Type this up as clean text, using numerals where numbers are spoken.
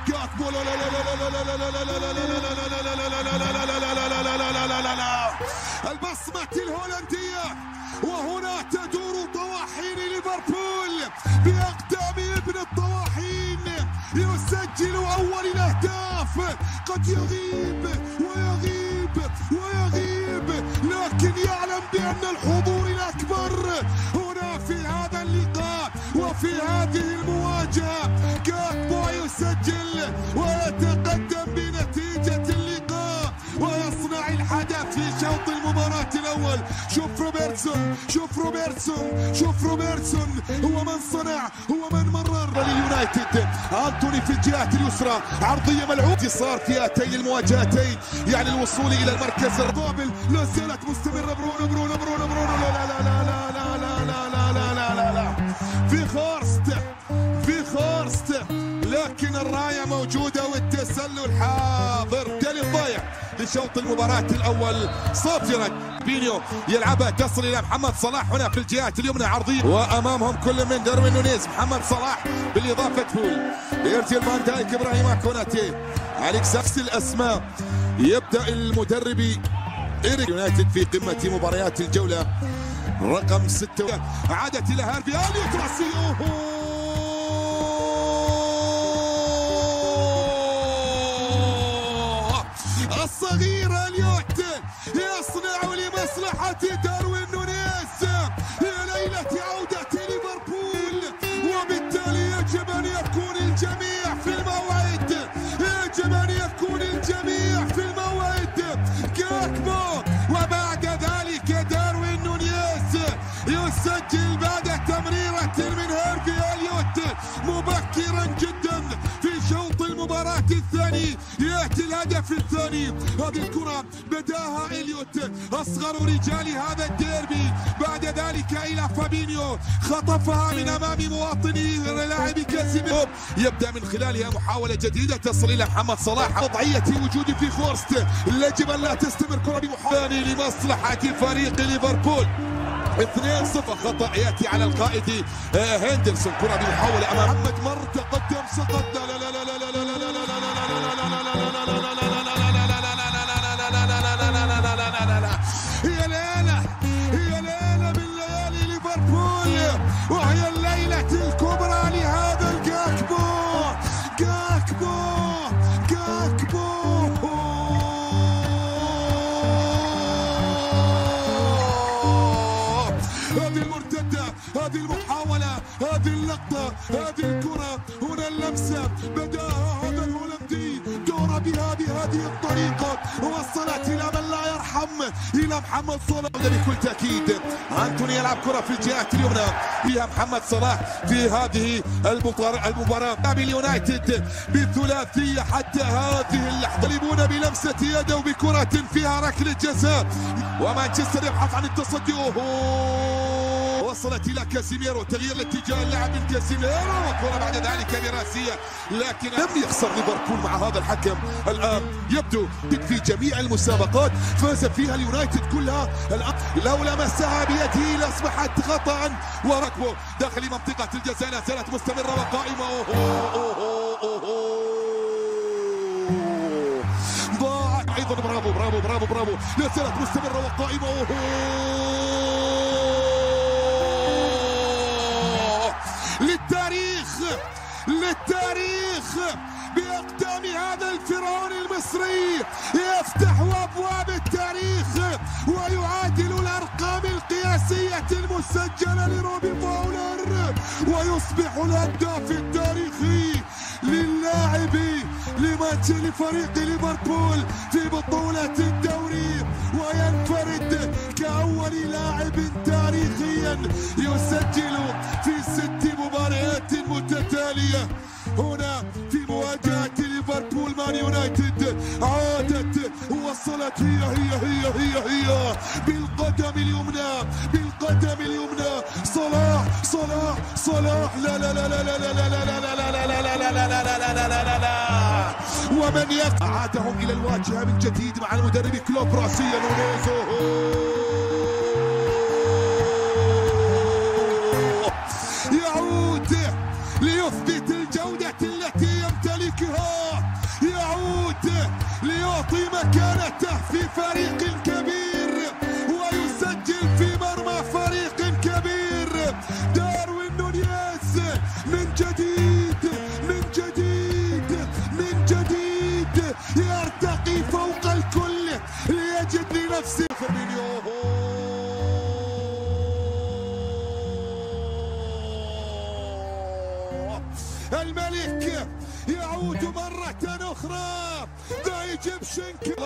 كاكبو لا لا لا لا لا لا لا لا لا لا البصمة الهولندية، وهنا تدور طواحين ليفربول بأقدام ابن الطواحين يسجل أول الأهداف. قد يغيب ويغيب ويغيب، لكن يعلم بأن الحضور الأكبر هنا في هذا اللقاء وفي هذه المواجهة. كاكبو يسجل ويتقدم بنتيجة اللقاء ويصنع الحدث في شوط المباراة الأول. شوف روبرتسون هو من صنع، هو من مرر لليونايتد. أنتوني في الجهة اليسرى، عرضية ملعوبة، صار في هاتين المواجهتين يعني الوصول إلى المركز القابل. لا زالت مستمرة. برونو لا لا لا لا لا لا لا لا لا لا لا في خورست، لكن الراية موجودة والتسلل حاضر. تالي ضايع لشوط المباراة الأول صافرة. بينيو يلعبها تصل إلى محمد صلاح هنا في الجهات اليمنى، عرضية وأمامهم كل من داروين نونيز، محمد صلاح بالإضافة فول، فيرجيل فان دايك، إبراهيم كوناتي، أليكس. الأسماء يبدأ المدرب إيريك. يونايتد في قمة مباريات الجولة رقم 6. عادت إلى هارفي إليوت راسيه الصغير. إليوت يصنع لمصلحة داروين نونيز. يا ليلة عودة ليفربول، وبالتالي يجب أن يكون الجميع في الموعد، يجب أن يكون الجميع في الموعد. كاكبو، وبعد ذلك داروين نونيز يسجل بعد تمريرة من هارفي إليوت مبكرا جدا في شوط المباراة الثاني. يأتي الهدف الثاني. هذه الكرة بداها إليوت، أصغر رجال هذا الديربي، بعد ذلك إلى فابينيو، خطفها من أمام مواطني لاعب كاسيميرو. يبدأ من خلالها محاولة جديدة تصل إلى محمد صلاح. وضعية وجود في خورست، يجب أن لا تستمر كرة بمحاولة لمصلحة فريق ليفربول. 2-0. خطأ يأتي على القائد هندرسون، كرة بمحاولة أمام محمد، مر تقدم سقط. لا لا لا لا لا لا لا لا هي ليلة من ليالي ليفربول، وهي الليلة الكبرى لهذا الكاكبو. هذه المرتدة، هذه المحاولة، هذه اللقطة، هذه الكرة، هنا اللمسة بداها هذا الهولندي، دور بها بهذه الطريقة، وصلت إلى من لا يرحم، إلى محمد صلاح. بكل تأكيد أنتوني يلعب كرة في الجهات اليمنى، فيها محمد صلاح في هذه المباراة باليونايتد بثلاثية حتى هذه اللحظة. يلعبون بلمسة يده وبكرة فيها ركلة جزاء، ومانشستر يبحث عن التصدي. وصلت إلى كاسيميرو، تغيير الاتجاه اللاعب من كاسيميرو، وكرة بعد ذلك براسية، لكن لم يخسر ليفربول مع هذا الحكم. الآن يبدو في جميع المسابقات فاز فيها اليونايتد كلها. الآن لو لمسها بيده لأصبحت خطأ، وركبه داخل منطقة الجزاء لا زالت مستمرة وقائمة. ضاعت أيضا. برافو لا زالت مستمرة وقائمة. للتاريخ بأقدام هذا الفرعون المصري، يفتح أبواب التاريخ ويعادل الأرقام القياسية المسجلة لروبي فاولر، ويصبح الهداف التاريخي لفريق ليفربول في بطولة الدوري، وينفرد كأول لاعب تاريخيا يسجل في 6 مباريات متتالية هنا في مواجهة ليفربول مان يونايتد. عادت وصلت هي بالقدم اليمنى صلاح لا لا لا لا لا لا لا لا لا، ومن يقع عادهم إلى الواجهة من جديد مع المدرب كلوب. راسيا نونيز يعود ليثبت الجودة التي يمتلكها. مكانته في فريق كبير ويسجل في مرمى فريق كبير. داروين نونيز من جديد من جديد من جديد يرتقي فوق الكل ليجد لنفسه. الملك يعود مرة أخرى، ذا يجيب شنك.